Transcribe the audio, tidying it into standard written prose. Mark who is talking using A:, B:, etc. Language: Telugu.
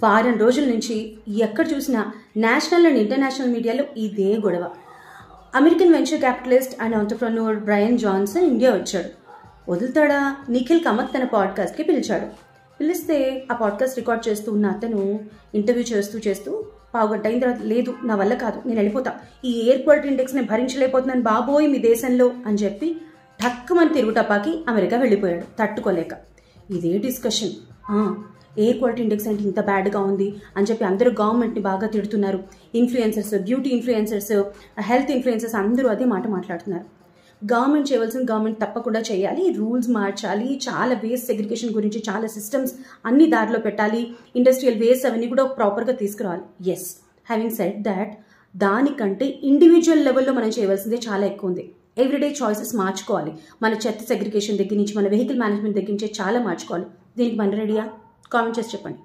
A: వారం రోజుల నుంచి ఎక్కడ చూసినా నేషనల్ అండ్ ఇంటర్నేషనల్ మీడియాలో ఇదే గొడవ. American venture capitalist and entrepreneur Brian Johnson India వచ్చాడు. వదులుతాడా? నిఖిల్ కమత్ తన పాడ్కాస్ట్కి పిలిచాడు. పిలిస్తే ఆ పాడ్కాస్ట్ రికార్డ్ చేస్తూ ఉన్న అతను ఇంటర్వ్యూ చేస్తూ పావుగంట అయిన తర్వాత, లేదు నా వల్ల కాదు, నేను వెళ్ళిపోతా, ఈ ఎయిర్ క్వాలిటీ ఇండెక్స్ నేను భరించలేకపోతున్నాను బాబోయ్ మీ దేశంలో అని చెప్పి ఠక్కుమని తిరుగుటపాకి అమెరికా వెళ్ళిపోయాడు తట్టుకోలేక. ఇదే డిస్కషన్, ఎయిర్ క్వాలిటీ ఇండెక్స్ అంటే ఇంత బ్యాడ్గా ఉంది అని చెప్పి అందరూ గవర్నమెంట్ని బాగా తిడుతున్నారు. Influencers, beauty influencers, health influencers అందరూ అదే మాట మాట్లాడుతున్నారు. గవర్నమెంట్ చేయవలసిన గవర్నమెంట్ తప్పకుండా చేయాలి, రూల్స్ మార్చాలి, చాలా వేస్ట్ సెగ్రిగేషన్ గురించి చాలా సిస్టమ్స్ అన్ని దారిలో పెట్టాలి, ఇండస్ట్రియల్ వేస్ట్ అవన్నీ కూడా ప్రాపర్గా తీసుకురావాలి. ఎస్, హ్యావింగ్ సెడ్ దాట్, దానికంటే ఇండివిజువల్ లెవెల్లో మనం చేయవలసిందే చాలా ఎక్కువ ఉంది. ఎవ్రీడే చాయిసెస్ మార్చుకోవాలి. మన చెత్త సెగ్రిగేషన్ దగ్గర నుంచి, మన వెహికల్ మేనేజ్మెంట్ దగ్గర నుంచి చాలా మార్చుకోవాలి. దీనికి మన రెడీయా? కామెంట్ చేసి చెప్పండి.